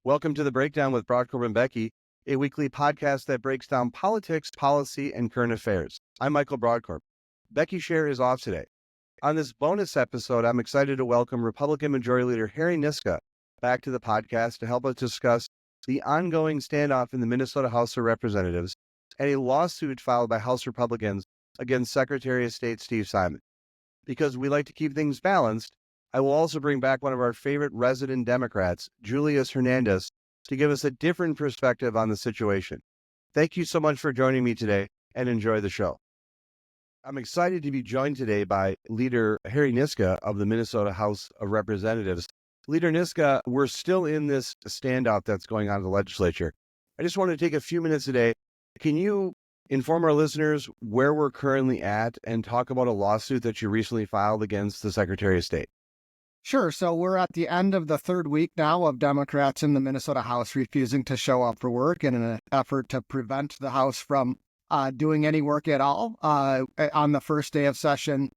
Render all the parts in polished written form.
Welcome to The Breakdown with Brodkorb and Becky, a weekly podcast that breaks down politics, policy, and current affairs. I'm Michael Brodkorb. Becky Scher is off today. On this bonus episode, I'm excited to welcome Republican Majority Leader Harry Niska back to the podcast to help us discuss the ongoing standoff in the Minnesota House of Representatives and a lawsuit filed by House Republicans against Secretary of State Steve Simon. Because we like to keep things balanced, I will also bring back one of our favorite resident Democrats, Julius Hernandez, to give us a different perspective on the situation. Thank you so much for joining me today, and enjoy the show. I'm excited to be joined today by Leader Harry Niska of the Minnesota House of Representatives. Leader Niska, we're still in this standoff that's going on in the legislature. I just want to take a few minutes today. Can you inform our listeners where we're currently at and talk about a lawsuit that you recently filed against the Secretary of State? Sure. So we're at the end of the third week now of Democrats in the Minnesota House refusing to show up for work in an effort to prevent the House from doing any work at all. On the first day of session,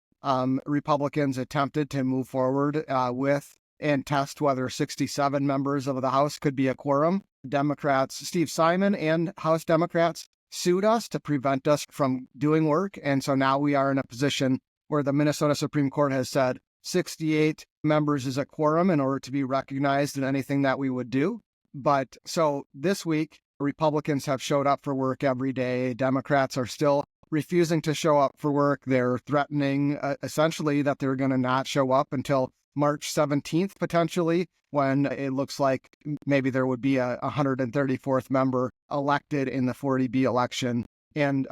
Republicans attempted to move forward with and test whether 67 members of the House could be a quorum. Democrats, Steve Simon and House Democrats, sued us to prevent us from doing work. And so now we are in a position where the Minnesota Supreme Court has said 68 members is a quorum in order to be recognized in anything that we would do. But so this week, Republicans have showed up for work every day. Democrats are still refusing to show up for work. They're threatening essentially that they're going to not show up until March 17th, potentially, when it looks like maybe there would be a 134th member elected in the 40B election. And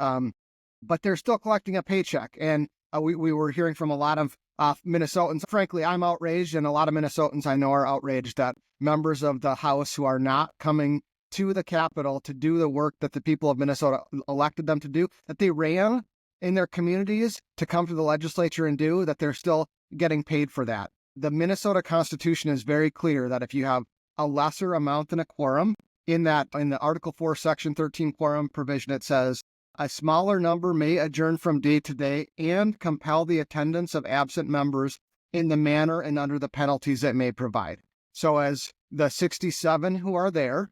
but they're still collecting a paycheck. And we were hearing from a lot of Minnesotans. Frankly, I'm outraged, and a lot of Minnesotans I know are outraged that members of the House who are not coming to the Capitol to do the work that the people of Minnesota elected them to do, that they ran in their communities to come to the legislature and do, that they're still getting paid for that. The Minnesota Constitution is very clear that if you have a lesser amount than a quorum, in the Article 4, Section 13 quorum provision, it says, a smaller number may adjourn from day to day and compel the attendance of absent members in the manner and under the penalties it may provide. So as the 67 who are there,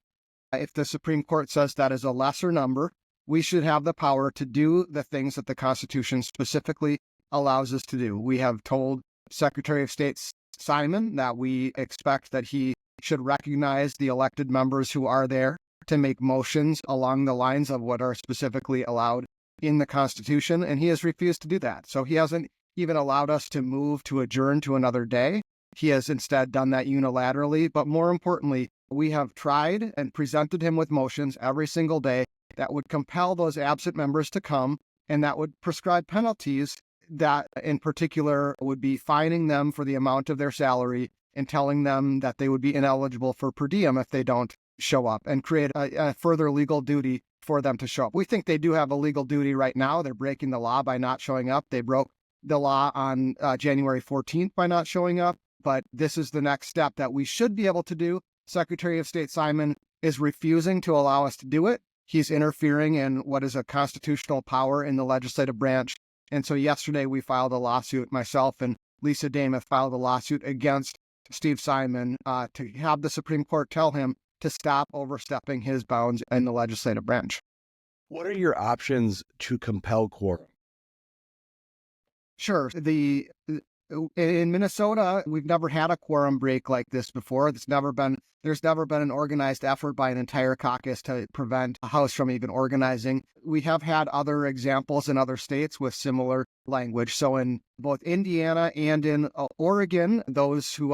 if the Supreme Court says that is a lesser number, we should have the power to do the things that the Constitution specifically allows us to do. We have told Secretary of State Simon that we expect that he should recognize the elected members who are there to make motions along the lines of what are specifically allowed in the Constitution, and he has refused to do that. So he hasn't even allowed us to move to adjourn to another day. He has instead done that unilaterally. But more importantly, we have tried and presented him with motions every single day that would compel those absent members to come, and that would prescribe penalties that in particular would be fining them for the amount of their salary and telling them that they would be ineligible for per diem if they don't show up, and create a further legal duty for them to show up. We think they do have a legal duty right now. They're breaking the law by not showing up. They broke the law on January 14th by not showing up, but this is the next step that we should be able to do. Secretary of State Simon is refusing to allow us to do it. He's interfering in what is a constitutional power in the legislative branch. And so yesterday we filed a lawsuit, myself and Lisa Dameth filed a lawsuit against Steve Simon to have the Supreme Court tell him to stop overstepping his bounds in the legislative branch. What are your options to compel quorum? Sure. In Minnesota, we've never had a quorum break like this before. There's never been an organized effort by an entire caucus to prevent a House from even organizing. We have had other examples in other states with similar language. So in both Indiana and in Oregon, those who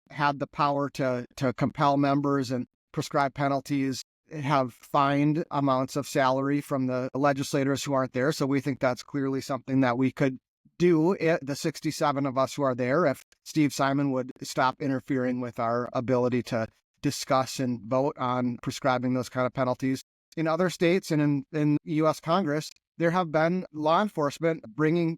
had the power to compel members and prescribe penalties have fined amounts of salary from the legislators who aren't there. So we think that's clearly something that we could do, the 67 of us who are there, if Steve Simon would stop interfering with our ability to discuss and vote on prescribing those kind of penalties. In other states and in U.S. Congress, there have been law enforcement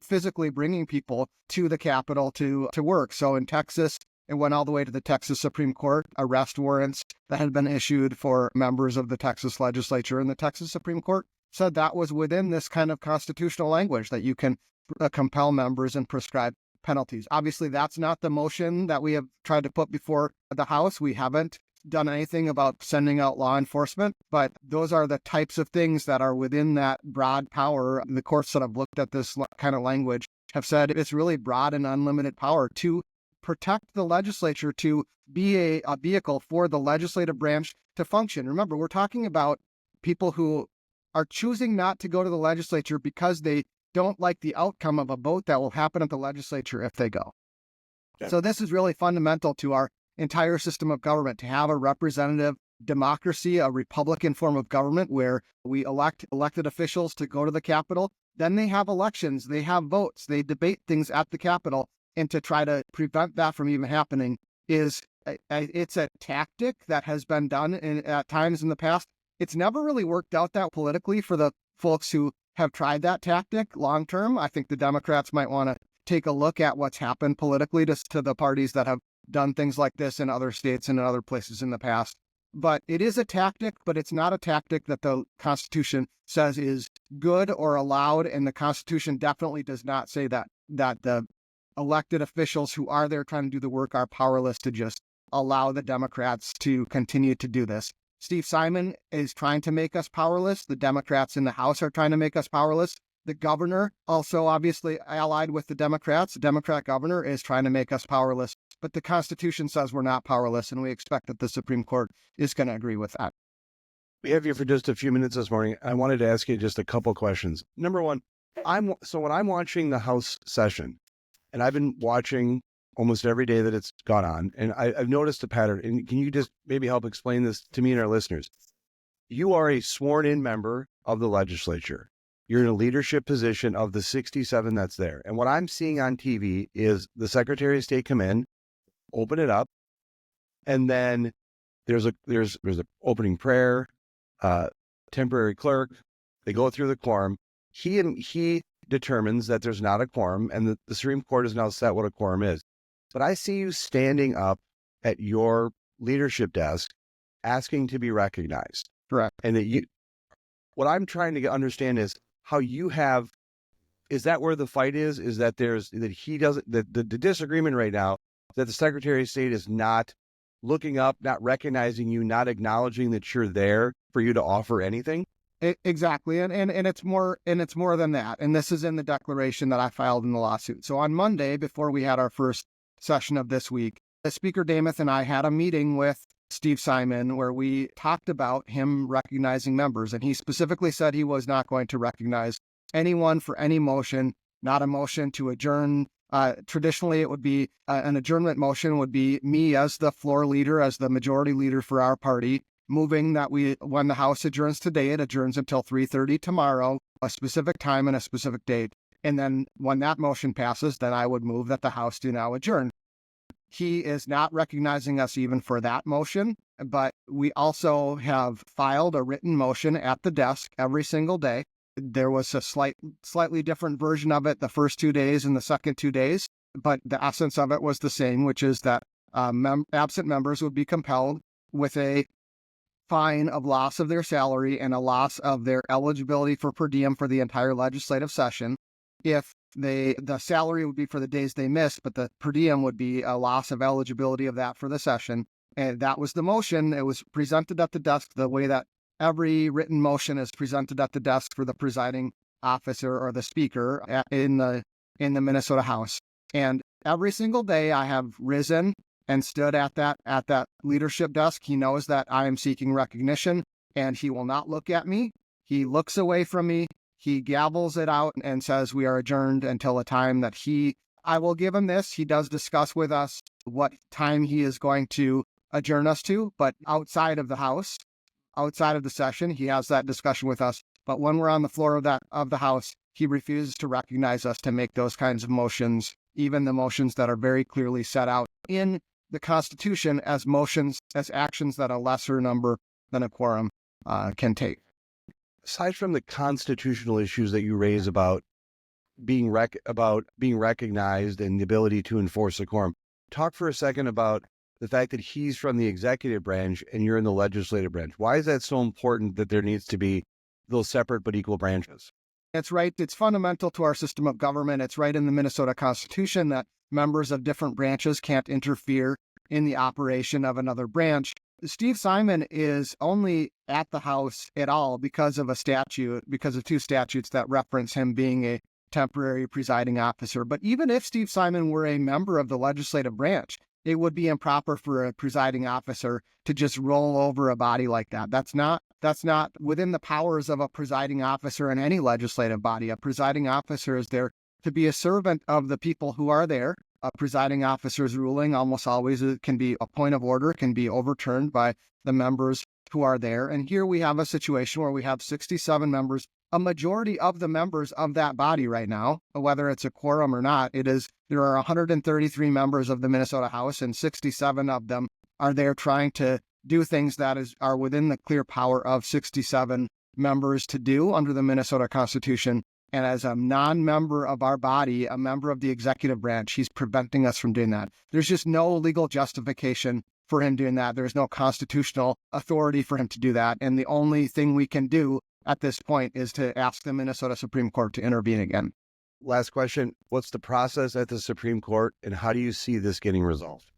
physically bringing people to the Capitol to work. So in Texas, it went all the way to the Texas Supreme Court, arrest warrants that had been issued for members of the Texas legislature, and the Texas Supreme Court said that was within this kind of constitutional language, that you can compel members and prescribe penalties. Obviously, that's not the motion that we have tried to put before the House. We haven't done anything about sending out law enforcement, but those are the types of things that are within that broad power. The courts that have looked at this kind of language have said it's really broad and unlimited power to protect the legislature, to be a vehicle for the legislative branch to function. Remember, we're talking about people who are choosing not to go to the legislature because they don't like the outcome of a vote that will happen at the legislature if they go. Yeah. So this is really fundamental to our entire system of government, to have a representative democracy, a Republican form of government where we elect elected officials to go to the Capitol. Then they have elections, they have votes, they debate things at the Capitol. And to try to prevent that from even happening it's a tactic that has been done at times in the past. It's never really worked out that politically for the folks who have tried that tactic long term. I think the Democrats might want to take a look at what's happened politically to the parties that have done things like this in other states and in other places in the past. But it is a tactic, but it's not a tactic that the Constitution says is good or allowed. And the Constitution definitely does not say that the elected officials who are there trying to do the work are powerless to just allow the Democrats to continue to do this. Steve Simon is trying to make us powerless. The Democrats in the House are trying to make us powerless. The governor, also obviously allied with the Democrats, the Democrat governor is trying to make us powerless. But the Constitution says we're not powerless, and we expect that the Supreme Court is going to agree with that. We have you for just a few minutes this morning. I wanted to ask you just a couple questions. Number one, when I'm watching the House session, and I've been watching almost every day that it's gone on, and I've noticed a pattern. And can you just maybe help explain this to me and our listeners? You are a sworn-in member of the legislature. You're in a leadership position of the 67 that's there. And what I'm seeing on TV is the Secretary of State come in, open it up, and then there's an opening prayer, temporary clerk. They go through the quorum. He determines that there's not a quorum, and the Supreme Court has now set what a quorum is. But I see you standing up at your leadership desk asking to be recognized. Correct. And what I'm trying to understand is how you have, is that where the fight is? Is that the disagreement right now that the Secretary of State is not looking up, not recognizing you, not acknowledging that you're there for you to offer anything? Exactly. And it's more than that. And this is in the declaration that I filed in the lawsuit. So on Monday, before we had our first session of this week, Speaker Dameth and I had a meeting with Steve Simon where we talked about him recognizing members. And he specifically said he was not going to recognize anyone for any motion, not a motion to adjourn. Traditionally, it would be an adjournment motion would be me as the floor leader, as the majority leader for our party, moving that when the House adjourns today, it adjourns until 3:30 tomorrow, a specific time and a specific date. And then when that motion passes, then I would move that the House do now adjourn. He is not recognizing us even for that motion, but we also have filed a written motion at the desk every single day. There was a slightly different version of it the first 2 days and the second 2 days, but the essence of it was the same, which is that absent members would be compelled with a fine of loss of their salary and a loss of their eligibility for per diem for the entire legislative session. If the salary would be for the days they missed, but the per diem would be a loss of eligibility of that for the session. And that was the motion. It was presented at the desk the way that every written motion is presented at the desk for the presiding officer or the speaker in the Minnesota House. And every single day I have risen and stood at that leadership desk. He knows that I am seeking recognition, and he will not look at me. He looks away from me. He gavels it out and says we are adjourned until a time that I will give him this. He does discuss with us what time he is going to adjourn us to, but outside of the House, outside of the session, he has that discussion with us. But when we're on the floor of the House, he refuses to recognize us to make those kinds of motions, even the motions that are very clearly set out in the Constitution as motions, as actions that a lesser number than a quorum can take. Aside from the constitutional issues that you raise about being recognized and the ability to enforce a quorum, talk for a second about the fact that he's from the executive branch and you're in the legislative branch. Why is that so important that there needs to be those separate but equal branches? It's right. It's fundamental to our system of government. It's right in the Minnesota Constitution that members of different branches can't interfere in the operation of another branch. Steve Simon is only at the House at all because of because of two statutes that reference him being a temporary presiding officer. But even if Steve Simon were a member of the legislative branch, it would be improper for a presiding officer to just roll over a body like that. That's not within the powers of a presiding officer in any legislative body. A presiding officer is there to be a servant of the people who are there. A presiding officer's ruling almost always can be a point of order, can be overturned by the members who are there. And here we have a situation where we have 67 members, a majority of the members of that body right now, whether it's a quorum or not. There are 133 members of the Minnesota House, and 67 of them are there trying to do things that are within the clear power of 67 members to do under the Minnesota Constitution. And as a non-member of our body, a member of the executive branch, he's preventing us from doing that. There's just no legal justification for him doing that. There's no constitutional authority for him to do that. And the only thing we can do at this point is to ask the Minnesota Supreme Court to intervene again. Last question. What's the process at the Supreme Court, and how do you see this getting resolved?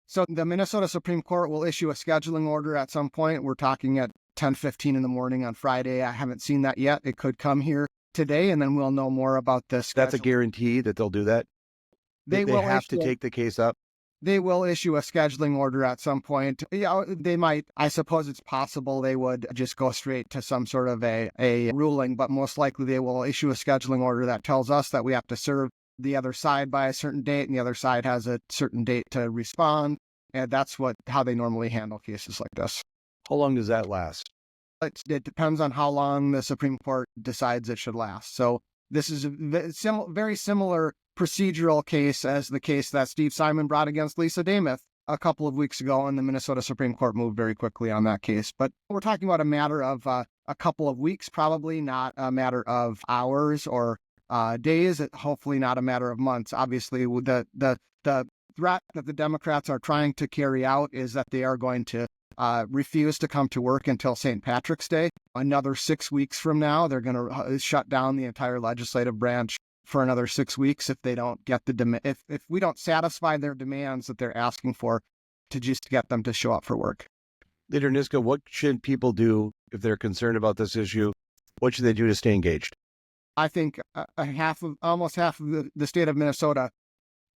So the Minnesota Supreme Court will issue a scheduling order at some point. We're talking at 10:15 in the morning on Friday. I haven't seen that yet. It could come here today, and then we'll know more about this. That's a guarantee that they'll do that? They have to take the case up? They will issue a scheduling order at some point. Yeah, they might. I suppose it's possible they would just go straight to some sort of a ruling, but most likely they will issue a scheduling order that tells us that we have to serve the other side by a certain date, and the other side has a certain date to respond. And that's how they normally handle cases like this. How long does that last? It depends on how long the Supreme Court decides it should last. So this is a very similar procedural case as the case that Steve Simon brought against Lisa Damuth a couple of weeks ago, and the Minnesota Supreme Court moved very quickly on that case. But we're talking about a matter of a couple of weeks, probably not a matter of hours or days, hopefully not a matter of months. Obviously, the threat that the Democrats are trying to carry out is that they are going to refuse to come to work until St. Patrick's Day. Another 6 weeks from now, they're going to shut down the entire legislative branch for another 6 weeks if they don't get if we don't satisfy their demands that they're asking for to just get them to show up for work. Leader Niska, what should people do if they're concerned about this issue? What should they do to stay engaged? I think almost half of the state of Minnesota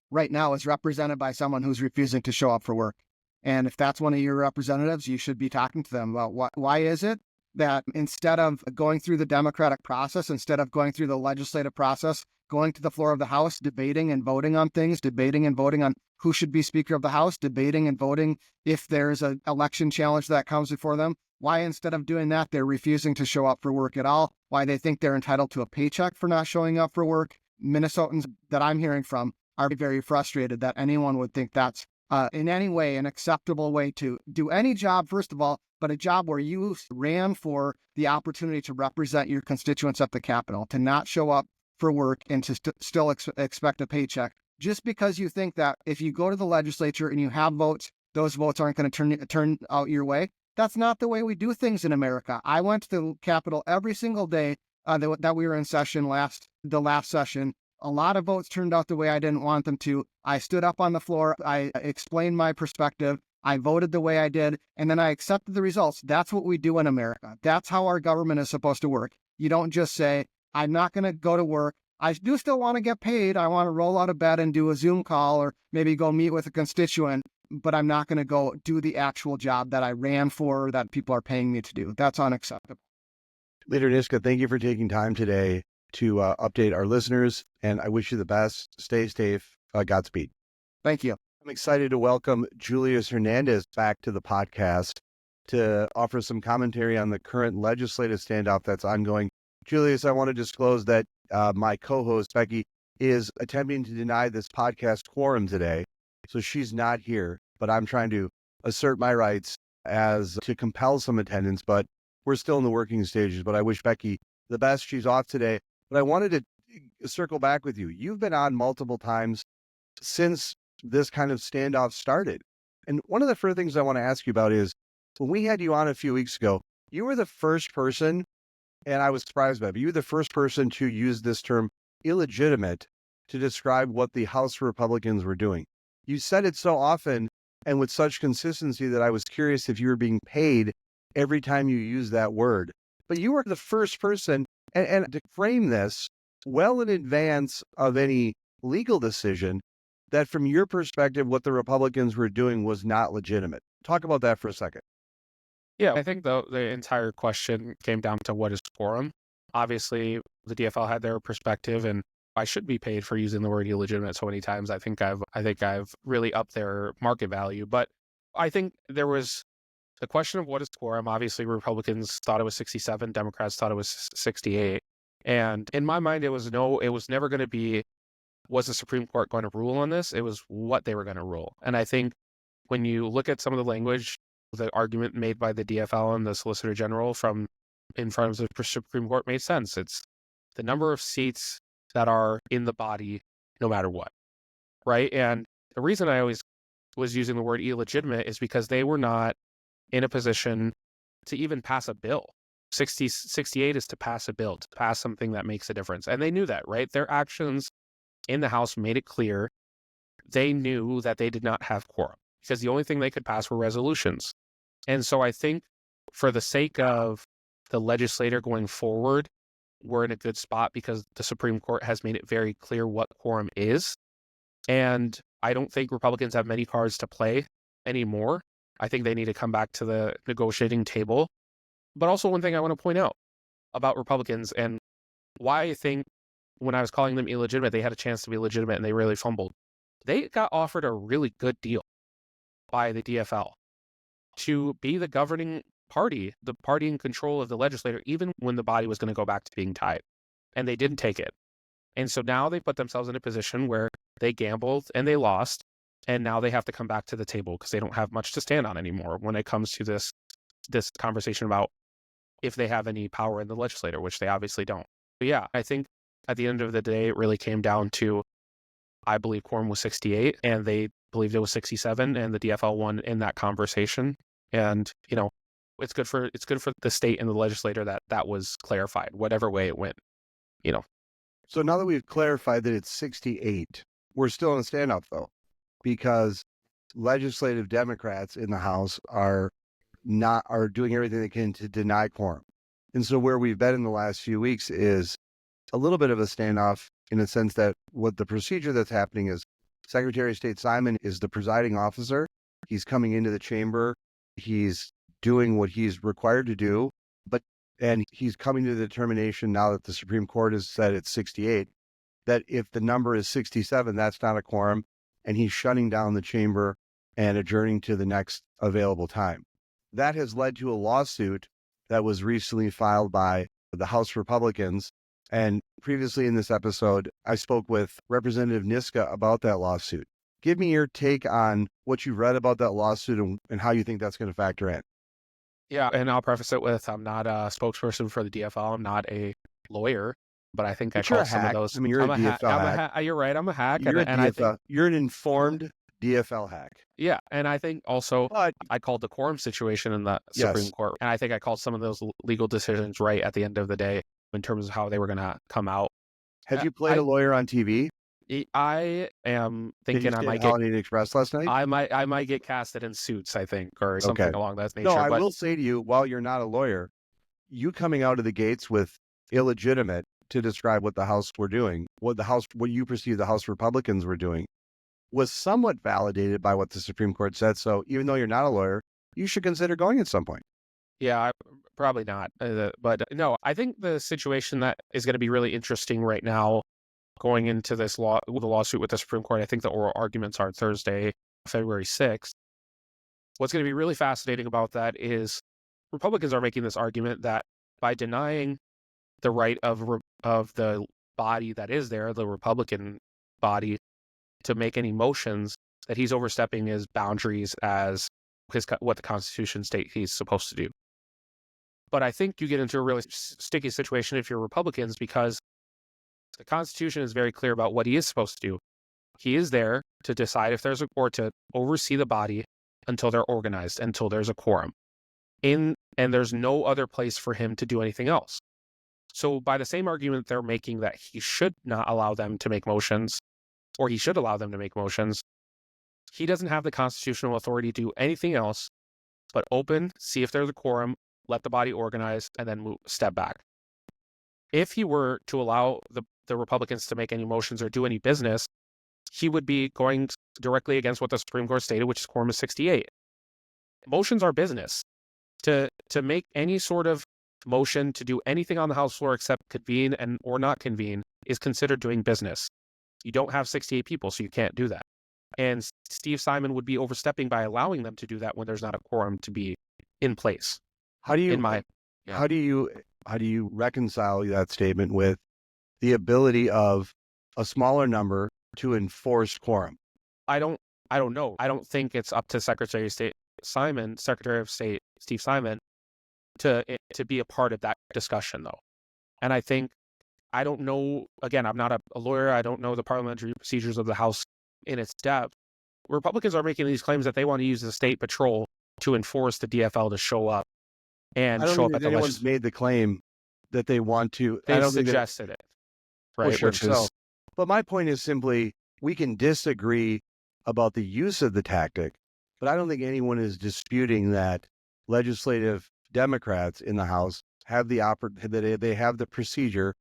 right now is represented by someone who's refusing to show up for work. And if that's one of your representatives, you should be talking to them about why is it that instead of going through the democratic process, instead of going through the legislative process, going to the floor of the House, debating and voting on things, debating and voting on who should be Speaker of the House, debating and voting if there's an election challenge that comes before them, why instead of doing that, they're refusing to show up for work at all, why they think they're entitled to a paycheck for not showing up for work. Minnesotans that I'm hearing from are very frustrated that anyone would think that's in any way an acceptable way to do any job, first of all, but a job where you ran for the opportunity to represent your constituents at the Capitol, to not show up for work and to still expect a paycheck. Just because you think that if you go to the legislature and you have votes, those votes aren't going to turn out your way. That's not the way we do things in America. I went to the Capitol every single day that we were in session the last session. A lot of votes turned out the way I didn't want them to. I stood up on the floor. I explained my perspective. I voted the way I did, and then I accepted the results. That's what we do in America. That's how our government is supposed to work. You don't just say, I'm not going to go to work. I do still want to get paid. I want to roll out of bed and do a Zoom call or maybe go meet with a constituent, but I'm not going to go do the actual job that I ran for or that people are paying me to do. That's unacceptable. Leader Niska, thank you for taking time today to update our listeners, and I wish you the best. Stay safe. Godspeed. Thank you. I'm excited to welcome Julius Hernandez back to the podcast to offer some commentary on the current legislative standoff that's ongoing. Julius, I want to disclose that my co-host, Becky, is attempting to deny this podcast quorum today, so she's not here, but I'm trying to assert my rights as to compel some attendance, but we're still in the working stages, but I wish Becky the best. She's off today, but I wanted to circle back with you. You've been on multiple times since this kind of standoff started. And one of the first things I want to ask you about is, when we had you on a few weeks ago, you were the first person, and I was surprised by it, but you were the first person to use this term illegitimate to describe what the House Republicans were doing. You said it so often and with such consistency that I was curious if you were being paid every time you use that word. But you were the first person, and to frame this well in advance of any legal decision, that from your perspective, what the Republicans were doing was not legitimate. Talk about that for a second. Yeah, I think the entire question came down to what is quorum. Obviously, the DFL had their perspective, and I should be paid for using the word illegitimate so many times. I think I've really upped their market value. But I think there was the question of what is quorum. Obviously, Republicans thought it was 67, Democrats thought it was 68. And in my mind, it was never going to be, was the Supreme Court going to rule on this? It was what they were going to rule. And I think when you look at some of the language, the argument made by the DFL and the Solicitor General from in front of the Supreme Court made sense. It's the number of seats that are in the body, no matter what, right? And the reason I always was using the word illegitimate is because they were not in a position to even pass a bill. 68 is to pass a bill, to pass something that makes a difference. And they knew that, right? Their actions in the House made it clear they knew that they did not have quorum because the only thing they could pass were resolutions. And so I think for the sake of the legislator going forward, we're in a good spot because the Supreme Court has made it very clear what quorum is. And I don't think Republicans have many cards to play anymore. I think they need to come back to the negotiating table. But also one thing I want to point out about Republicans and why I think when I was calling them illegitimate, they had a chance to be legitimate and they really fumbled. They got offered a really good deal by the DFL to be the governing party, the party in control of the legislature, even when the body was going to go back to being tied. And they didn't take it. And so now they put themselves in a position where they gambled and they lost. And now they have to come back to the table because they don't have much to stand on anymore when it comes to this conversation about if they have any power in the legislature, which they obviously don't. But yeah, I think at the end of the day, it really came down to, I believe quorum was 68 and they believed it was 67 and the DFL won in that conversation. And, it's good for the state and the legislator that was clarified, whatever way it went, So now that we've clarified that it's 68, we're still in a standoff though, because legislative Democrats in the House are doing everything they can to deny quorum. And so where we've been in the last few weeks is a little bit of a standoff in the sense that what the procedure that's happening is Secretary of State Simon is the presiding officer. He's coming into the chamber. He's doing what he's required to do, and he's coming to the determination now that the Supreme Court has said it's 68, that if the number is 67, that's not a quorum, and he's shutting down the chamber and adjourning to the next available time. That has led to a lawsuit that was recently filed by the House Republicans. And previously in this episode, I spoke with Representative Niska about that lawsuit. Give me your take on what you read about that lawsuit and how you think that's going to factor in. Yeah, and I'll preface it with, I'm not a spokesperson for the DFL. I'm not a lawyer, but I think I call some of those. I mean, you're a DFL hack. You're right, I'm a hack. You're I think you're an informed DFL hack. Yeah, and I think also But I called the quorum situation in the Supreme Court, and I think I called some of those legal decisions right at the end of the day in terms of how they were going to come out. Have you played a lawyer on TV? I am thinking I might get Holiday Inn Express last night. I might get casted in Suits, I think, or something along that nature. No, I will say to you, while you're not a lawyer, you coming out of the gates with illegitimate to describe what the House were doing, what you perceive the House Republicans were doing, was somewhat validated by what the Supreme Court said. So even though you're not a lawyer, you should consider going at some point. Yeah, probably not. But no, I think the situation that is going to be really interesting right now going into the lawsuit with the Supreme Court, I think the oral arguments are Thursday, February 6th. What's going to be really fascinating about that is Republicans are making this argument that by denying the right of the body that is there, the Republican body, to make any motions, that he's overstepping his boundaries as what the Constitution states he's supposed to do. But I think you get into a really sticky situation if you're Republicans because the Constitution is very clear about what he is supposed to do. He is there to decide if there's or to oversee the body until they're organized, until there's a quorum. And there's no other place for him to do anything else. So by the same argument they're making that he should not allow them to make motions, or he should allow them to make motions, he doesn't have the constitutional authority to do anything else but open, see if there's a quorum, let the body organize, and then step back. If he were to allow the Republicans to make any motions or do any business, he would be going directly against what the Supreme Court stated, which is quorum is 68. Motions are business. To make any sort of motion to do anything on the House floor except convene or not convene is considered doing business. You don't have 68 people, so you can't do that. And Steve Simon would be overstepping by allowing them to do that when there's not a quorum to be in place. How do you reconcile that statement with the ability of a smaller number to enforce quorum? I don't know. I don't think it's up to Secretary of State Steve Simon to be a part of that discussion, though. And I don't know, again, I'm not a lawyer. I don't know the parliamentary procedures of the House in its depth. Republicans are making these claims that they want to use the state patrol to enforce the DFL to show up and show up at the legislature. Anyone's made the claim that they want to. They suggested it, right? Well, sure. But my point is simply, we can disagree about the use of the tactic, but I don't think anyone is disputing that legislative Democrats in the House have they have the procedure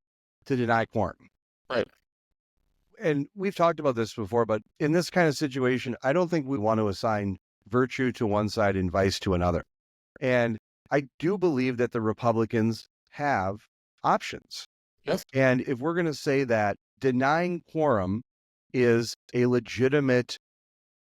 to deny quorum. Right. And we've talked about this before, but in this kind of situation, I don't think we want to assign virtue to one side and vice to another. And I do believe that the Republicans have options. Yes. And if we're going to say that denying quorum is a legitimate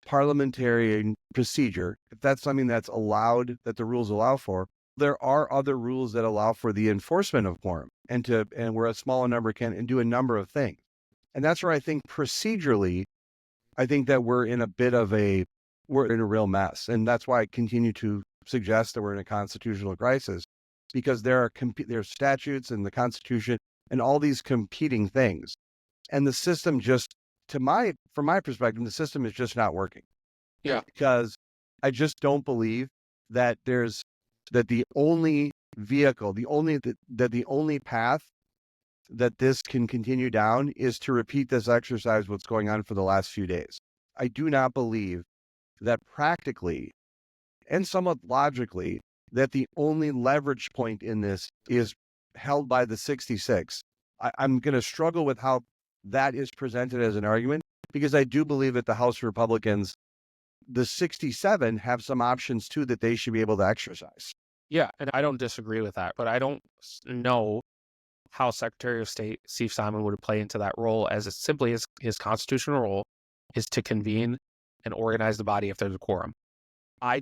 parliamentary procedure, if that's something that's allowed, that the rules allow for, there are other rules that allow for the enforcement of quorum and where a smaller number can do a number of things. And that's where I think procedurally, I think that we're in a real mess. And that's why I continue to suggest that we're in a constitutional crisis, because there are statutes and the Constitution and all these competing things. And the system from my perspective, the system is just not working. Yeah. Because I just don't believe that the only vehicle, the only path that this can continue down is to repeat this exercise, what's going on for the last few days. I do not believe that practically and somewhat logically that the only leverage point in this is held by the 66. I'm going to struggle with how that is presented as an argument, because I do believe that the House Republicans, the 67, have some options too that they should be able to exercise. Yeah, and I don't disagree with that, but I don't know how Secretary of State Steve Simon would play into that role, as it's simply his constitutional role is to convene and organize the body if there's a quorum. I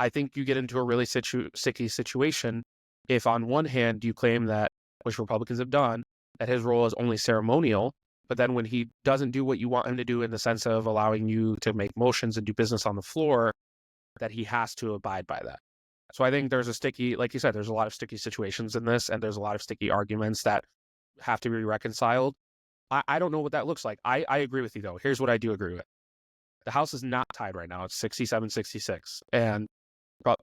think you get into a really sticky situation if on one hand you claim that, which Republicans have done, that his role is only ceremonial, but then when he doesn't do what you want him to do in the sense of allowing you to make motions and do business on the floor, that he has to abide by that. So I think there's like you said, there's a lot of sticky situations in this, and there's a lot of sticky arguments that have to be reconciled. I don't know what that looks like. I agree with you, though. Here's what I do agree with. The House is not tied right now. It's 67-66. And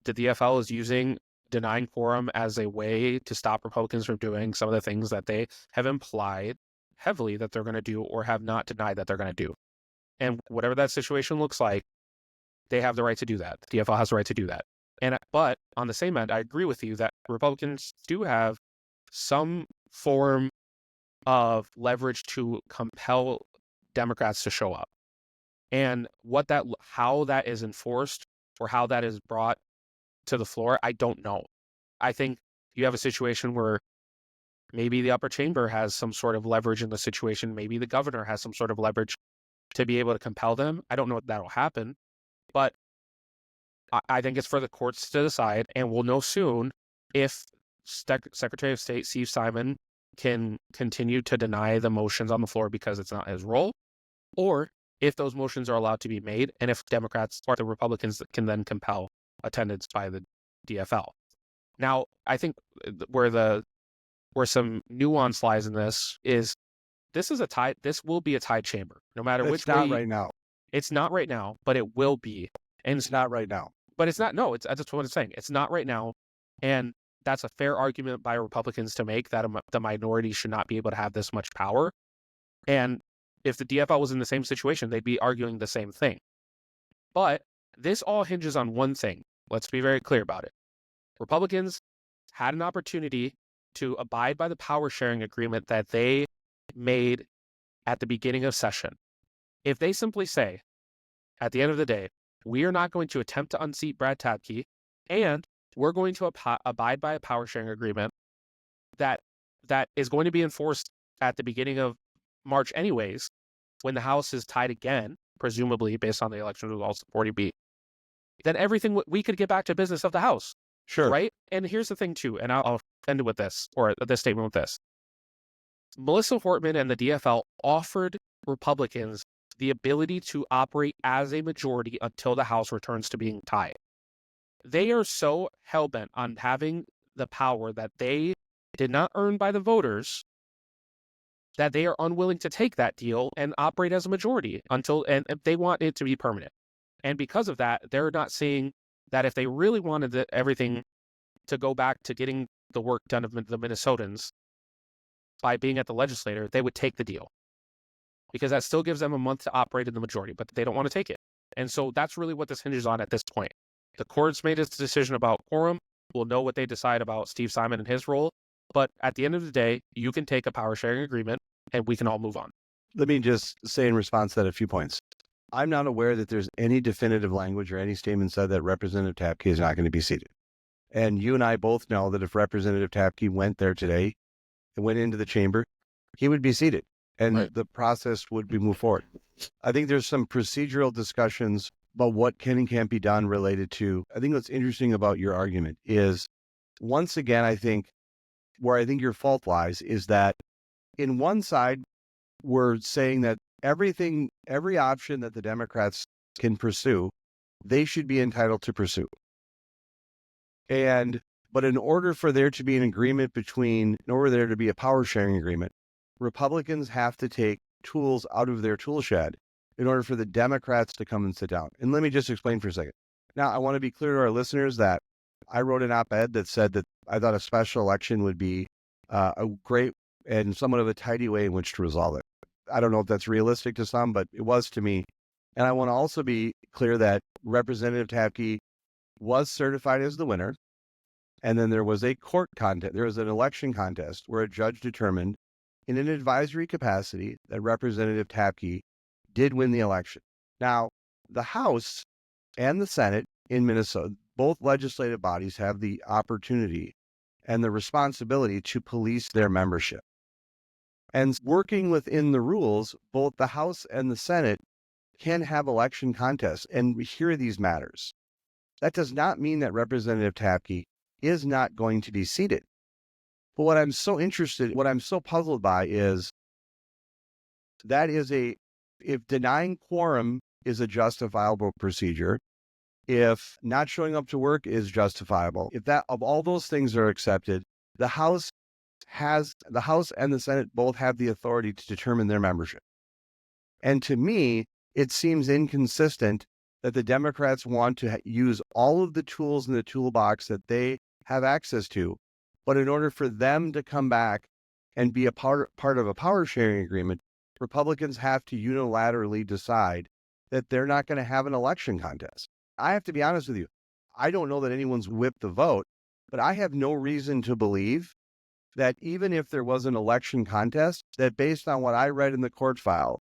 the DFL is using denying quorum as a way to stop Republicans from doing some of the things that they have implied heavily that they're going to do or have not denied that they're going to do. And whatever that situation looks like, they have the right to do that. The DFL has the right to do that. But on the same end, I agree with you that Republicans do have some form of leverage to compel Democrats to show up. And how that is enforced or how that is brought to the floor, I don't know. I think you have a situation where maybe the upper chamber has some sort of leverage in the situation. Maybe the governor has some sort of leverage to be able to compel them. I don't know if that'll happen, but I think it's for the courts to decide, and we'll know soon if Secretary of State Steve Simon can continue to deny the motions on the floor because it's not his role, or if those motions are allowed to be made, and if Democrats or the Republicans can then compel attendance by the DFL. Now, I think where some nuance lies in this is this will be a tied chamber, no matter which way. It's not right now. It's not right now, but it will be. And it's not right now. But it's not. No, that's what I'm saying. It's not right now, and that's a fair argument by Republicans to make that the minority should not be able to have this much power. And if the DFL was in the same situation, they'd be arguing the same thing. But this all hinges on one thing. Let's be very clear about it. Republicans had an opportunity to abide by the power sharing agreement that they made at the beginning of session. If they simply say, at the end of the day, we are not going to attempt to unseat Brad Tabke, and we're going to abide by a power sharing agreement that is going to be enforced at the beginning of March anyways, when the House is tied again, presumably based on the election results of 40B, then everything, we could get back to business of the House. Sure. Right? And here's the thing too, and I'll end it with this, or this statement with this. Melissa Hortman and the DFL offered Republicans the ability to operate as a majority until the House returns to being tied. They are so hell-bent on having the power that they did not earn by the voters that they are unwilling to take that deal and operate as a majority until, and they want it to be permanent. And because of that, they're not seeing that if they really wanted everything to go back to getting the work done of the Minnesotans by being at the legislature, they would take the deal. Because that still gives them a month to operate in the majority, but they don't want to take it. And so that's really what this hinges on at this point. The court's made its decision about Quorum. We'll know what they decide about Steve Simon and his role. But at the end of the day, you can take a power sharing agreement and we can all move on. Let me just say in response to that a few points. I'm not aware that there's any definitive language or any statement said that Representative Tabke is not going to be seated. And you and I both know that if Representative Tabke went there today and went into the chamber, he would be seated and Right. the process would be moved forward. I think there's some procedural discussions about what can and can't be done related to, I think what's interesting about your argument is, once again, I think where your fault lies is that in one side, we're saying that every option that the Democrats can pursue, they should be entitled to pursue. But in order for there to be an agreement in order there to be a power sharing agreement, Republicans have to take tools out of their tool shed in order for the Democrats to come and sit down. And let me just explain for a second. Now, I want to be clear to our listeners that I wrote an op-ed that said that I thought a special election would be a great and somewhat of a tidy way in which to resolve it. I don't know if that's realistic to some, but it was to me. And I want to also be clear that Representative Tabke was certified as the winner. And then there was a court contest. There was an election contest where a judge determined in an advisory capacity that Representative Tabke did win the election. Now, the House and the Senate in Minnesota, both legislative bodies have the opportunity and the responsibility to police their membership. And working within the rules, both the House and the Senate can have election contests and hear these matters. That does not mean that Representative Tabke is not going to be seated. But what I'm so puzzled by is if denying quorum is a justifiable procedure, if not showing up to work is justifiable, if all those things are accepted, the House and the Senate both have the authority to determine their membership. And to me, it seems inconsistent that the Democrats want to use all of the tools in the toolbox that they have access to, but in order for them to come back and be a part of a power sharing agreement, Republicans have to unilaterally decide that they're not going to have an election contest. I have to be honest with you. I don't know that anyone's whipped the vote, but I have no reason to believe that even if there was an election contest, that based on what I read in the court file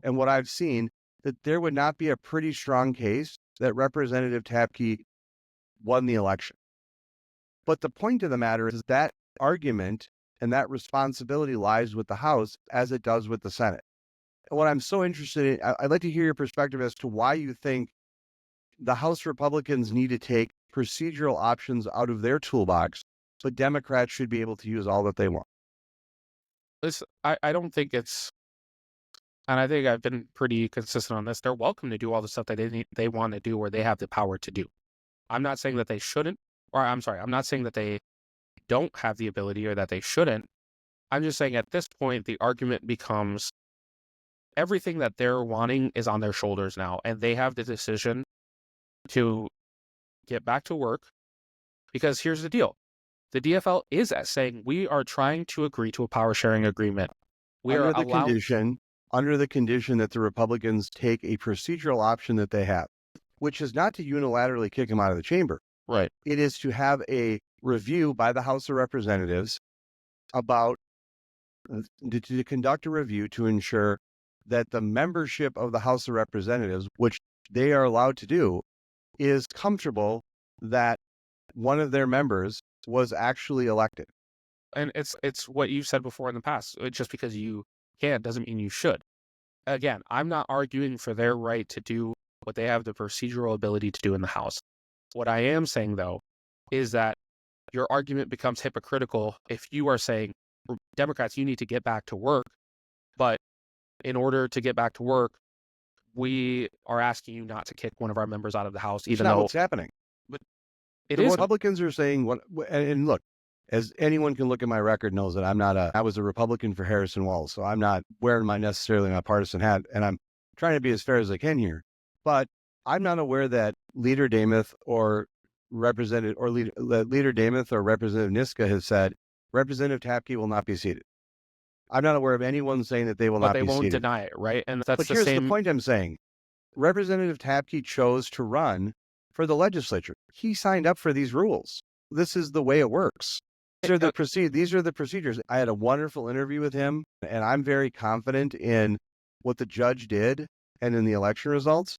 and what I've seen, that there would not be a pretty strong case that Representative Tabke won the election. But the point of the matter is that argument and that responsibility lies with the House as it does with the Senate. And what I'm so interested in, I'd like to hear your perspective as to why you think the House Republicans need to take procedural options out of their toolbox, but Democrats should be able to use all that they want. I don't think it's, and I think I've been pretty consistent on this, they're welcome to do all the stuff that they want to do or they have the power to do. I'm not saying that they shouldn't, I'm not saying that they don't have the ability or that they shouldn't. I'm just saying at this point, the argument becomes everything that they're wanting is on their shoulders now, and they have the decision to get back to work. Because here's the deal. The DFL is saying we are trying to agree to a power sharing agreement. Under the condition that the Republicans take a procedural option that they have. which is not to unilaterally kick him out of the chamber. Right. It is to have a review by the House of Representatives about to conduct a review to ensure that the membership of the House of Representatives, which they are allowed to do, is comfortable that one of their members was actually elected. And it's what you've said before in the past. Just because you can doesn't mean you should. Again, I'm not arguing for their right to do what they have the procedural ability to do in the House. What I am saying, though, is that your argument becomes hypocritical if you are saying, Democrats, you need to get back to work, but in order to get back to work, we are asking you not to kick one of our members out of the House, even though what's happening. But the Republicans are saying and look, as anyone can look at my record knows that I was a Republican for Harrison Walz, so I'm not wearing necessarily my partisan hat, and I'm trying to be as fair as I can here. But I'm not aware that Leader Demuth or Representative Niska has said Representative Tapke will not be seated. I'm not aware of anyone saying that they will not be seated. But they won't deny it, right? And that's but here's the point I'm saying. Representative Tapke chose to run for the legislature. He signed up for these rules. This is the way it works. These are the procedures. I had a wonderful interview with him, and I'm very confident in what the judge did and in the election results.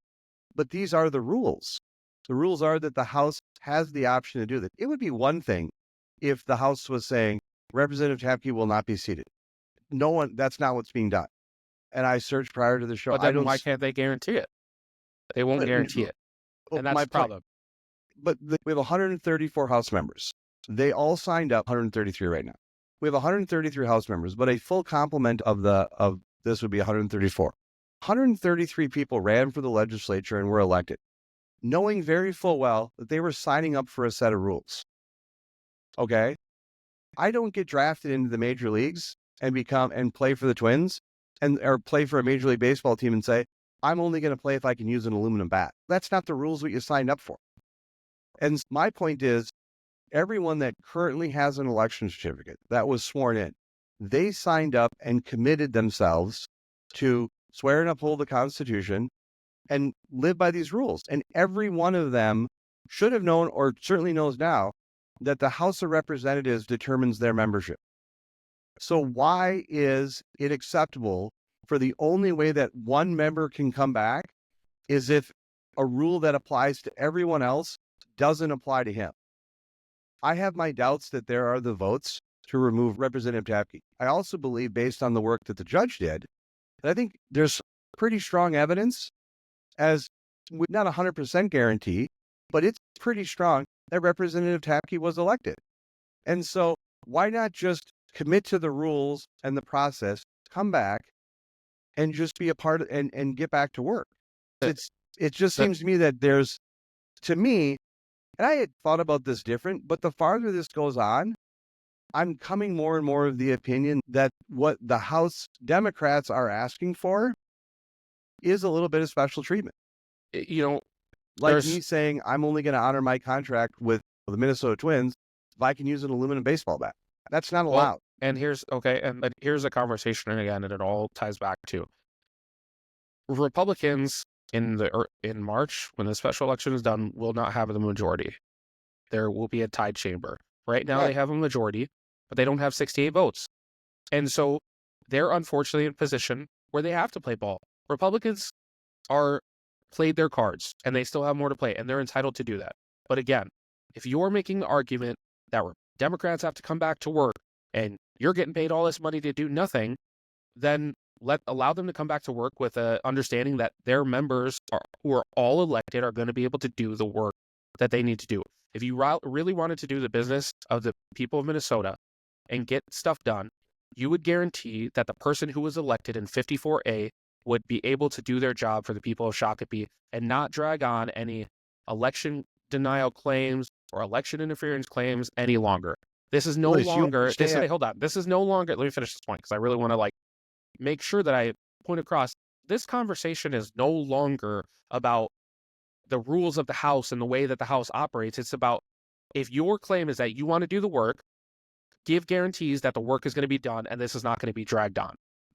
But these are the rules. The rules are that the House has the option to do that. It would be one thing if the House was saying Representative Tapke will not be seated. That's not what's being done. And I searched prior to the show. But then why can't they guarantee it? They won't guarantee it. And that's the problem. But we have 134 House members. They all signed up, 133 right now. We have 133 House members, but a full complement of this would be 134. 133 people ran for the legislature and were elected, knowing very full well that they were signing up for a set of rules. Okay? I don't get drafted into the major leagues and play for the Twins or play for a Major League Baseball team and say, I'm only going to play if I can use an aluminum bat. That's not the rules what you signed up for. And my point is, everyone that currently has an election certificate that was sworn in, they signed up and committed themselves to swear and uphold the Constitution and live by these rules. And every one of them should have known, or certainly knows now, that the House of Representatives determines their membership. So why is it acceptable for the only way that one member can come back is if a rule that applies to everyone else doesn't apply to him? I have my doubts that there are the votes to remove Representative Tapke. I also believe, based on the work that the judge did, that I think there's pretty strong evidence, as not 100% guarantee, but it's pretty strong that Representative Tapke was elected. And so why not just commit to the rules and the process, come back, and just be a part of, and get back to work? It just seems to me that to me, and I had thought about this different, but the farther this goes on, I'm coming more and more of the opinion that what the House Democrats are asking for is a little bit of special treatment. Like me saying, I'm only going to honor my contract with the Minnesota Twins if I can use an aluminum baseball bat. That's not allowed. And here's a conversation, and again, and it all ties back to Republicans in March, when the special election is done, will not have the majority. There will be a tied chamber. Right now, They have a majority, but they don't have 68 votes. And so they're unfortunately in a position where they have to play ball. Republicans are played their cards, and they still have more to play, and they're entitled to do that. But again, if you're making the argument that Democrats have to come back to work, and you're getting paid all this money to do nothing, then allow them to come back to work with a understanding that their members who are all elected are going to be able to do the work that they need to do. If you really wanted to do the business of the people of Minnesota and get stuff done, you would guarantee that the person who was elected in 54A would be able to do their job for the people of Shakopee and not drag on any election denial claims or election interference claims any longer. This is no longer, hold on. This is no longer, let me finish this point because I really want to make sure that I point across. This conversation is no longer about the rules of the House and the way that the House operates. It's about, if your claim is that you want to do the work, give guarantees that the work is going to be done and this is not going to be dragged on.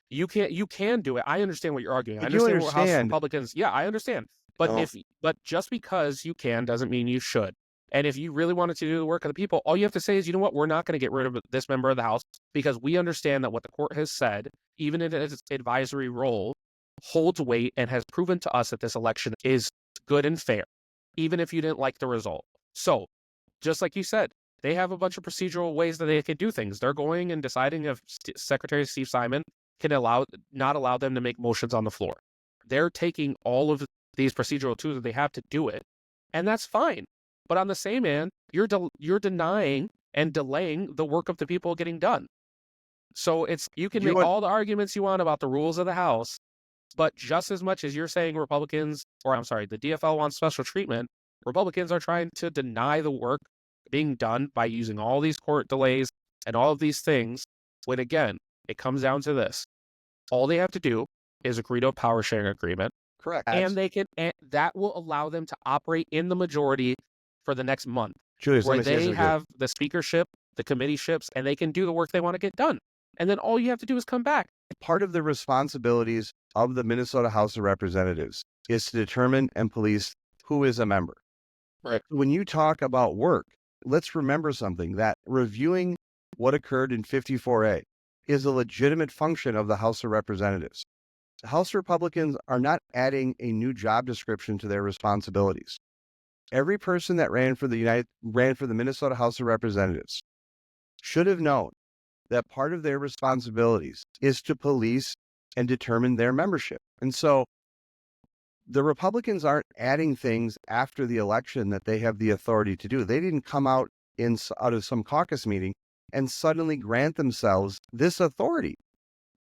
You can do it. I understand what you're arguing. I understand what House Republicans, I understand. But No. but just because you can doesn't mean you should. And if you really wanted to do the work of the people, all you have to say is, you know what, we're not going to get rid of this member of the House because we understand that what the court has said, even in its advisory role, holds weight and has proven to us that this election is good and fair, even if you didn't like the result. So, just like you said, they have a bunch of procedural ways that they can do things. They're going and deciding if Secretary Steve Simon can not allow them to make motions on the floor. They're taking all of these procedural tools that they have to do it, and that's fine. But on the same hand, you're denying and delaying the work of the people getting done. So you can make all the arguments you want about the rules of the House, but just as much as you're saying the DFL wants special treatment, Republicans are trying to deny the work being done by using all these court delays and all of these things, when again, it comes down to this. All they have to do is agree to a power sharing agreement. Correct. And that will allow them to operate in the majority for the next month, Julius, where they have the speakership, the committeeships, and they can do the work they want to get done. And then all you have to do is come back. Part of the responsibilities of the Minnesota House of Representatives is to determine and police who is a member. Right. When you talk about work, let's remember something, that reviewing what occurred in 54A is a legitimate function of the House of Representatives. The House Republicans are not adding a new job description to their responsibilities. Every person that ran for the Minnesota House of Representatives should have known that part of their responsibilities is to police and determine their membership. And so the Republicans aren't adding things after the election that they have the authority to do. They didn't come out of some caucus meeting and suddenly grant themselves this authority.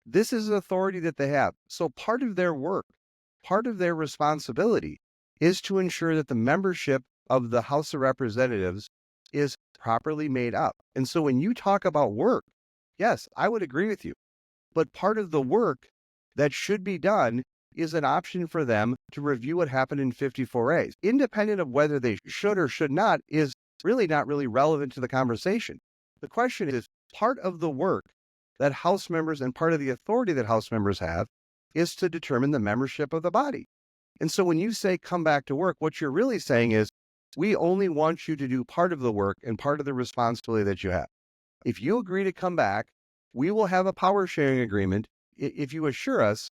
This is an authority that they have. So part of their work, part of their responsibility is to ensure that the membership of the House of Representatives is properly made up. And so when you talk about work, yes, I would agree with you. But part of the work that should be done is an option for them to review what happened in 54A. Independent of whether they should or should not is really not really relevant to the conversation. The question is, part of the work that House members and part of the authority that House members have is to determine the membership of the body. And so when you say come back to work, what you're really saying is, we only want you to do part of the work and part of the responsibility that you have. If you agree to come back, we will have a power sharing agreement if you assure us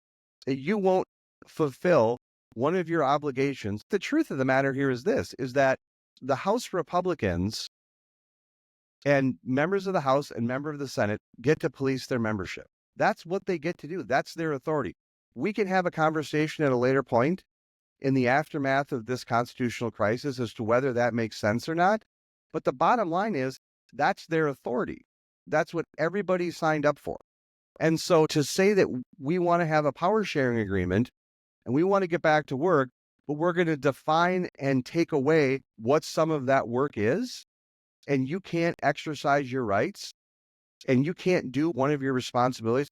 that you won't fulfill one of your obligations. The truth of the matter here is this, is that the House Republicans and members of the House and member of the Senate get to police their membership. That's what they get to do. That's their authority. We can have a conversation at a later point in the aftermath of this constitutional crisis as to whether that makes sense or not. But the bottom line is, that's their authority. That's what everybody signed up for. And so to say that we want to have a power sharing agreement and we want to get back to work, but we're going to define and take away what some of that work is, and you can't exercise your rights, and you can't do one of your responsibilities,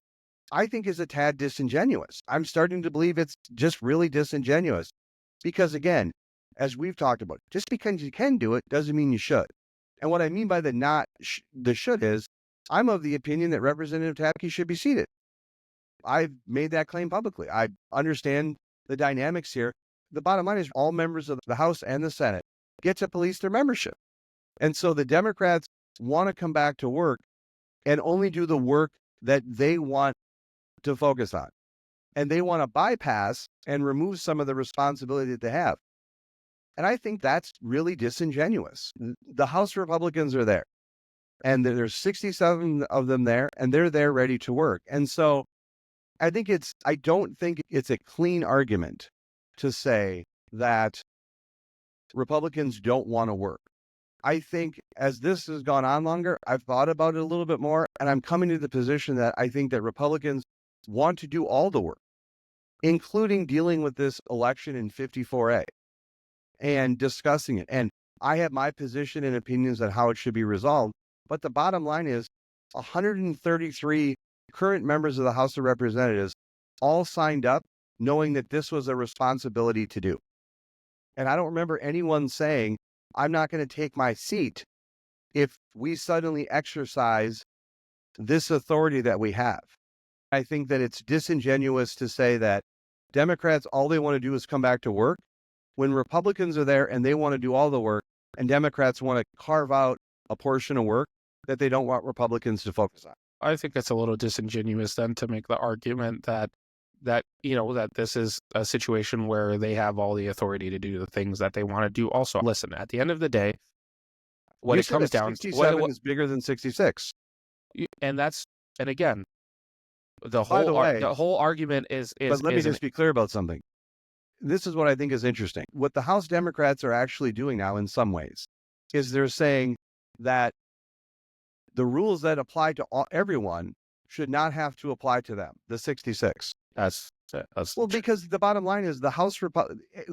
I think is a tad disingenuous. I'm starting to believe it's just really disingenuous. Because again, as we've talked about, just because you can do it doesn't mean you should. And what I mean by the should is, I'm of the opinion that Representative Tapke should be seated. I've made that claim publicly. I understand the dynamics here. The bottom line is all members of the House and the Senate get to police their membership. And so the Democrats want to come back to work and only do the work that they want to focus on. And they want to bypass and remove some of the responsibility that they have. And I think that's really disingenuous. The House Republicans are there, and there's 67 of them there, and they're there ready to work. And so I don't think it's a clean argument to say that Republicans don't want to work. I think as this has gone on longer, I've thought about it a little bit more, and I'm coming to the position that I think that Republicans want to do all the work, including dealing with this election in 54A and discussing it. And I have my position and opinions on how it should be resolved. But the bottom line is 133 current members of the House of Representatives all signed up knowing that this was a responsibility to do. And I don't remember anyone saying, I'm not going to take my seat if we suddenly exercise this authority that we have. I think that it's disingenuous to say that Democrats, all they want to do is come back to work when Republicans are there and they want to do all the work and Democrats want to carve out a portion of work that they don't want Republicans to focus on. I think it's a little disingenuous then to make the argument that this is a situation where they have all the authority to do the things that they want to do. Also, listen, at the end of the day, what it comes down to, 67 is bigger than 66. And again, the whole argument is. But let me just be clear about something. This is what I think is interesting. What the House Democrats are actually doing now, in some ways, is they're saying that the rules that apply to everyone should not have to apply to them, the 66. That's well, because the bottom line is the House,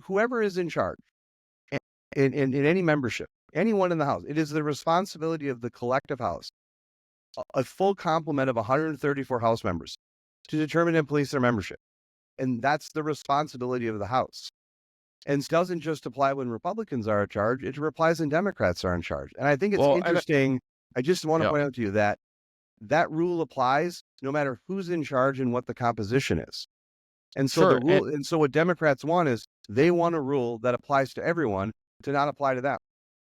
whoever is in charge in any membership, anyone in the House, it is the responsibility of the collective House, a full complement of 134 House members, to determine and police their membership. And that's the responsibility of the House. And it doesn't just apply when Republicans are in charge, it applies when Democrats are in charge. And I think it's interesting. I just want to point out to you that that rule applies no matter who's in charge and what the composition is. And so so what Democrats want is they want a rule that applies to everyone to not apply to them.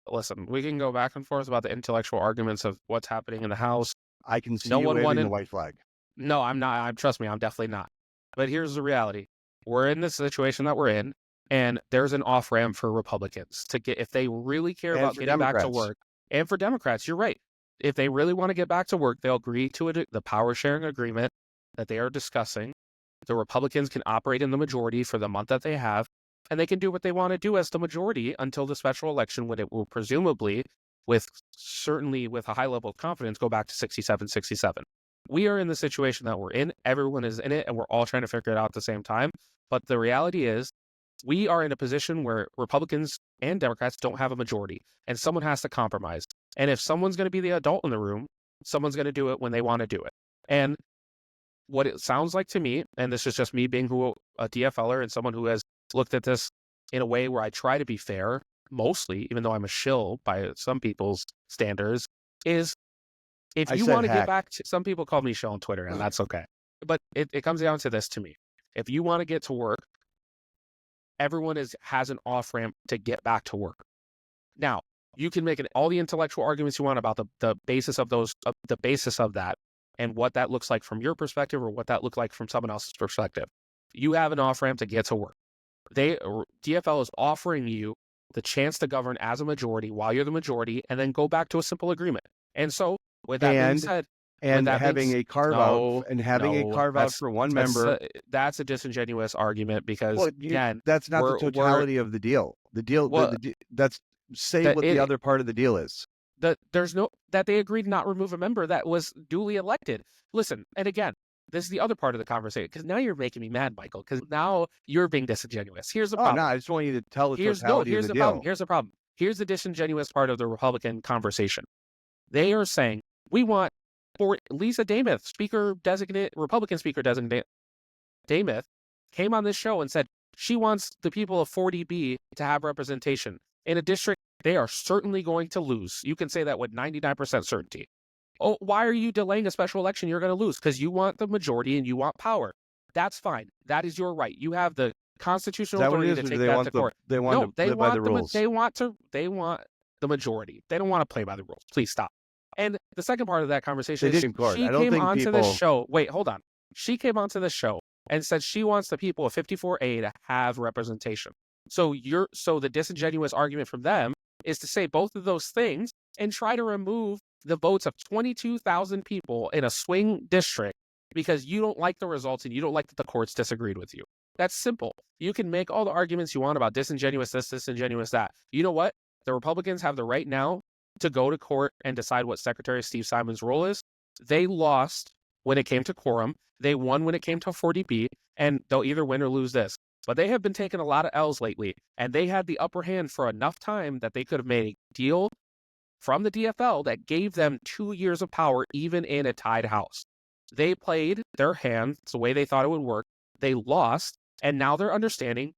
Listen, we can go back and forth about the intellectual arguments of what's happening in the House. I can see you waving the white flag. No, I'm not. Trust me, I'm definitely not. But here's the reality. We're in this situation that we're in, and there's an off-ramp for Republicans to get, if they really care about getting back to work. And for Democrats, you're right. If they really want to get back to work, they'll agree to the power-sharing agreement that they are discussing. The Republicans can operate in the majority for the month that they have, and they can do what they want to do as the majority until the special election, when it will presumably, certainly with a high level of confidence, go back to 67. We are in the situation that we're in. Everyone is in it, and we're all trying to figure it out at the same time. But the reality is, we are in a position where Republicans and Democrats don't have a majority, and someone has to compromise. And if someone's going to be the adult in the room, someone's going to do it when they want to do it. And what it sounds like to me, and this is just me being a DFLer and someone who has looked at this in a way where I try to be fair, mostly, even though I'm a shill by some people's standards, is if you want to get back to, some people call me shill on Twitter, and that's okay. But it comes down to this to me. If you want to get to work, everyone has an off-ramp to get back to work. Now, you can make all the intellectual arguments you want about the basis of that, and what that looks like from your perspective or what that looks like from someone else's perspective. You have an off-ramp to get to work. DFL is offering you the chance to govern as a majority while you're the majority, and then go back to a simple agreement. And so, with that being said, having a carve out for one member, that's a disingenuous argument, because again, that's not the totality of the deal. Say what the other part of the deal is. That they agreed to not remove a member that was duly elected. Listen, and again, this is the other part of the conversation, because now you're making me mad, Michael, because now you're being disingenuous. Here's the problem. No, I just want you to tell the totality of the deal. Here's the problem. Here's the disingenuous part of the Republican conversation. They are saying, we want for Lisa Dameth, Republican Speaker designate Dameth, came on this show and said she wants the people of 40B to have representation in a district they are certainly going to lose. You can say that with 99% certainty. Oh, why are you delaying a special election you're going to lose? Because you want the majority and you want power. That's fine. That is your right. You have the constitutional authority to take that to court. They want to play by the rules. They want the majority. They don't want to play by the rules. Please stop. And the second part of that conversation is she came onto this show. Wait, hold on. She came onto the show and said she wants the people of 54A to have representation. So the disingenuous argument from them is to say both of those things and try to remove the votes of 22,000 people in a swing district because you don't like the results and you don't like that the courts disagreed with you. That's simple. You can make all the arguments you want about disingenuous this, disingenuous that. You know what? The Republicans have the right now to go to court and decide what Secretary Steve Simon's role is. They lost when it came to quorum. They won when it came to 40B, and they'll either win or lose this. But they have been taking a lot of L's lately, and they had the upper hand for enough time that they could have made a deal from the DFL that gave them 2 years of power, even in a tied house. They played their hand the way they thought it would work. They lost, and now they're understanding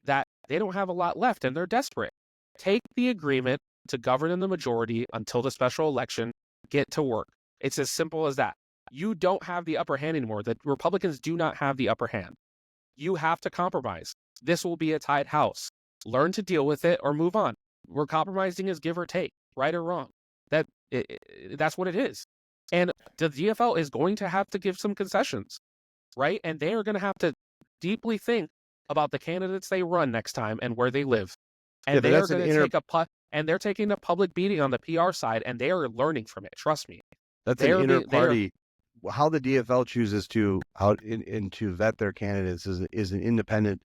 that they don't have a lot left, and they're desperate. Take the agreement to govern in the majority until the special election, get to work. It's as simple as that. You don't have the upper hand anymore. The Republicans do not have the upper hand. You have to compromise. This will be a tied house. learn to deal with it or move on. Where compromising is give or take, right or wrong. That's what it is. And the DFL is going to have to give some concessions, right? And they are going to have to deeply think about the candidates they run next time and where they live. And they are going to take they're taking a public beating on the PR side, and they are learning from it. Trust me. That's an inter-party. How the DFL chooses to vet their candidates is an independent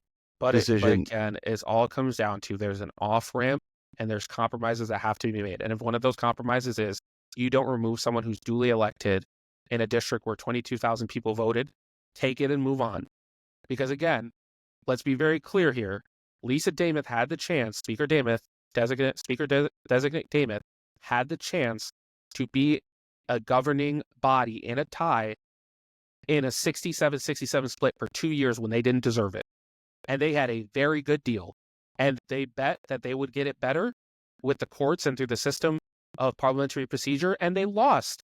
decision. But again, it all comes down to there's an off-ramp and there's compromises that have to be made. And if one of those compromises is you don't remove someone who's duly elected in a district where 22,000 people voted, take it and move on. Because again, let's be very clear here. Lisa Damath had the chance, Speaker Damath had the chance to be a governing body in a tie in a 67-67 split for 2 years when they didn't deserve it. And they had a very good deal. And they bet that they would get it better with the courts and through the system of parliamentary procedure, and they lost.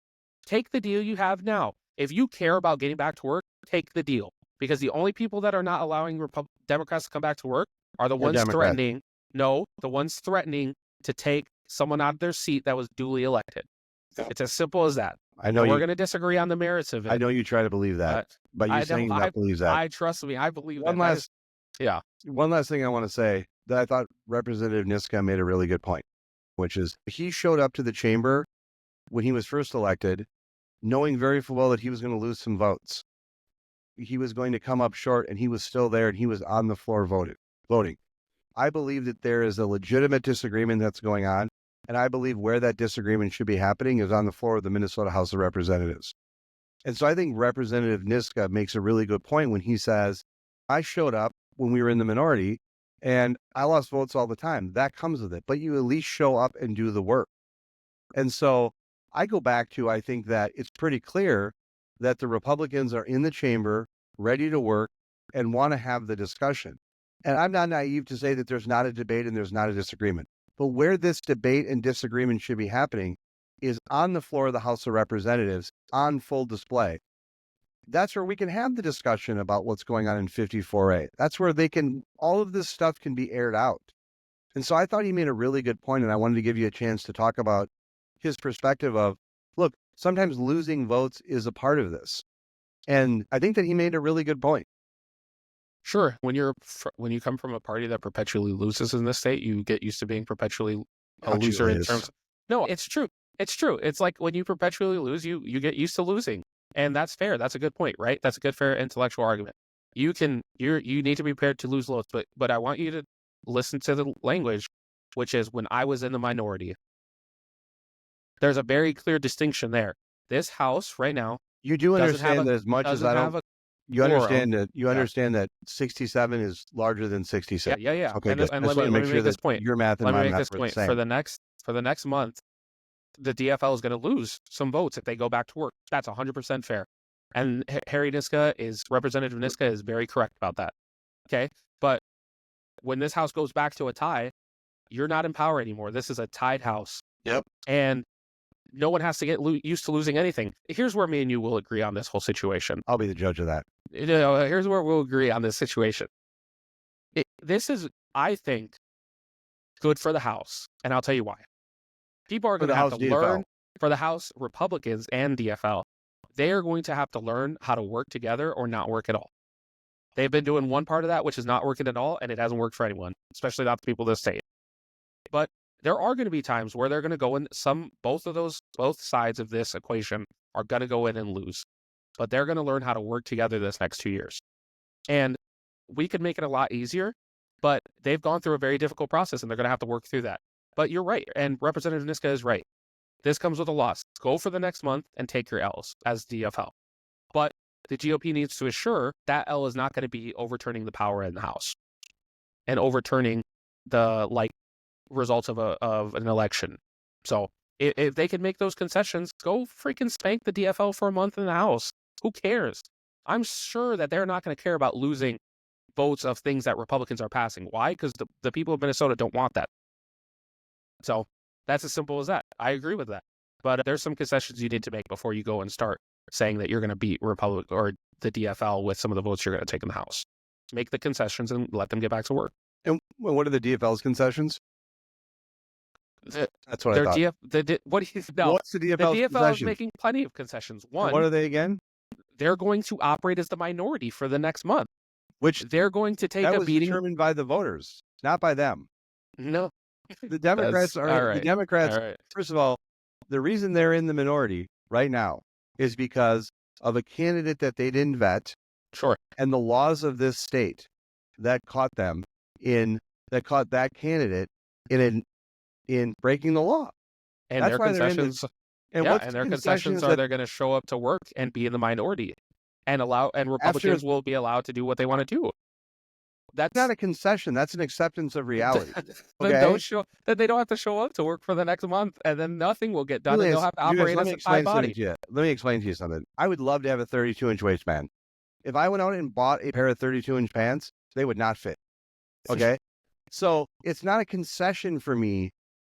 Take the deal you have now. If you care about getting back to work, take the deal. Because the only people that are not allowing Democrats to come back to work are the ones threatening to take someone out of their seat that was duly elected. It's as simple as that. I know we're going to disagree on the merits of it. I know you try to believe that, but you're saying that believes that. Trust me, I believe One last thing I want to say that I thought Representative Niska made a really good point, which is he showed up to the chamber when he was first elected, knowing very well that he was going to lose some votes. He was going to come up short, and he was still there, and he was on the floor voting. I believe that there is a legitimate disagreement that's going on, and I believe where that disagreement should be happening is on the floor of the Minnesota House of Representatives. And so I think Representative Niska makes a really good point when he says, I showed up when we were in the minority, and I lost votes all the time. That comes with it, but you at least show up and do the work. And so I go back to, I think that it's pretty clear that the Republicans are in the chamber, ready to work, and want to have the discussion. And I'm not naive to say that there's not a debate and there's not a disagreement. But where this debate and disagreement should be happening is on the floor of the House of Representatives, on full display. That's where we can have the discussion about what's going on in 54A. That's where all of this stuff can be aired out. And so I thought he made a really good point, and I wanted to give you a chance to talk about his perspective of, look, sometimes losing votes is a part of this. And I think that he made a really good point. Sure. When you come from a party that perpetually loses in this state, you get used to being perpetually a loser in terms of... No, it's true. It's true. It's like when you perpetually lose, you get used to losing. And that's fair. That's a good point, right? That's a good, fair intellectual argument. You need to be prepared to lose votes, but I want you to listen to the language, which is when I was in the minority. There's a very clear distinction there. This House right now... You do understand that as much as I don't... You understand that 67 is larger than 66. Yeah. Okay, and let me make this point. Your math and my math are the same. For the next month, the DFL is going to lose some votes if they go back to work. That's 100% fair. And Representative Niska is very correct about that. Okay, but when this House goes back to a tie, you're not in power anymore. This is a tied House. Yep. And no one has to get used to losing anything. Here's where me and you will agree on this whole situation. I'll be the judge of that. Here's where we'll agree on this situation. This is, I think, good for the House, and I'll tell you why. People are going to have to learn, for the House Republicans and DFL, they are going to have to learn how to work together or not work at all. They've been doing one part of that, which is not working at all, and it hasn't worked for anyone, especially not the people of the state. But there are going to be times where they're going to go in, both sides of this equation are going to go in and lose. But they're going to learn how to work together this next 2 years. And we could make it a lot easier, but they've gone through a very difficult process and they're going to have to work through that. But you're right, and Representative Niska is right. This comes with a loss. Go for the next month and take your L's as DFL. But the GOP needs to assure that L is not going to be overturning the power in the House and overturning the results of an election. So if they can make those concessions, go freaking spank the DFL for a month in the House. Who cares? I'm sure that they're not going to care about losing votes of things that Republicans are passing. Why? Because the people of Minnesota don't want that. So that's as simple as that. I agree with that. But there's some concessions you need to make before you go and start saying that you're going to beat Republic or the DFL with some of the votes you're going to take in the House. Make the concessions and let them get back to work. And what are the DFL's concessions? That's what I thought. What's the the DFL's DFL is concession? making plenty of concessions. And One, what are they again? they're going to operate as the minority for the next month. Which They're going to take that a was beating. determined by the voters, not by them. No, The Democrats all are right. the Democrats. All right. First of all, the reason they're in the minority right now is because of a candidate that they didn't vet Sure. and the laws of this state that caught that candidate in breaking the law. And That's their why they're in concessions, And yeah, what's and the their concessions concessions are that they're going to show up to work and be in the minority, and Republicans will be allowed to do what they want to do. That's not a concession. That's an acceptance of reality. Then Okay? Then they don't have to show up to work for the next month, and then nothing will get done, and Julius, they'll have to operate let as me a explain high something body. to you. Let me explain to you something. I would love to have a 32-inch waistband. If I went out and bought a pair of 32-inch pants, they would not fit. Okay? So it's not a concession for me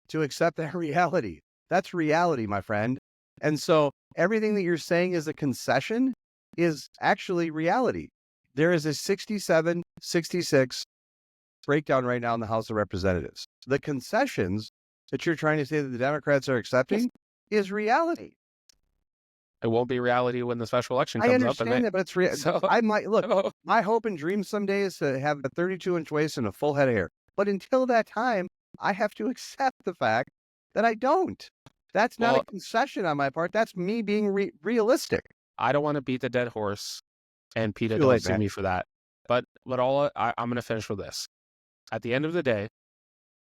to accept that reality. That's reality, my friend. And so everything that you're saying is a concession is actually reality. There is a 67-66 breakdown right now in the House of Representatives. The concessions that you're trying to say that the Democrats are accepting is reality. It won't be reality when the special election I comes up. understand that, but it's real. So, I might look. My hope and dream someday is to have a 32-inch waist and a full head of hair. But until that time, I have to accept the fact that I don't. That's not a concession on my part. That's me being realistic. I don't want to beat the dead horse, and PETA Too don't late, sue man. me for that. But I'm going to finish with this. At the end of the day,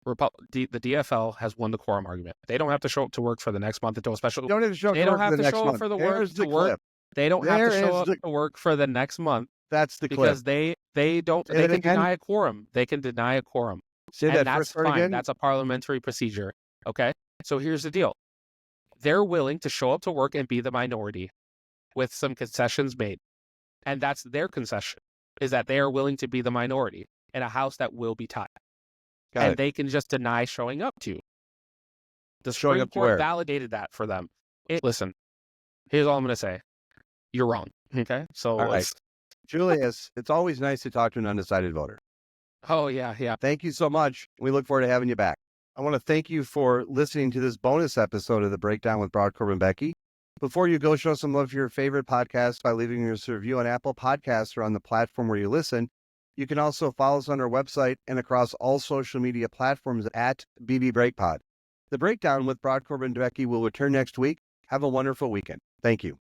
the DFL has won the quorum argument. They don't have to show up to work for the next month until a special. You don't have to show up They to don't work have for the to next show up month. for the There's the work. clip. They don't have to show up the- to work for the next month That's the clip. because they don't. Say They that can again? deny a quorum. They can deny a quorum, Say and that that's first part fine. again. That's a parliamentary procedure. Okay. So here's the deal. They're willing to show up to work and be the minority with some concessions made. And that's their concession, is that they are willing to be the minority in a house that will be tied. Got and it. they can just deny showing up to. The Showing Supreme up to Court where? validated that for them. Listen, here's all I'm going to say. You're wrong. Okay? So All right. Julius, it's always nice to talk to an undecided voter. Oh, yeah. Thank you so much. We look forward to having you back. I want to thank you for listening to this bonus episode of The Breakdown with Brodkorb and Becky. Before you go, show some love to your favorite podcast by leaving us a review on Apple Podcasts or on the platform where you listen. You can also follow us on our website and across all social media platforms at BBBreakPod. The Breakdown with Brodkorb and Becky will return next week. Have a wonderful weekend. Thank you.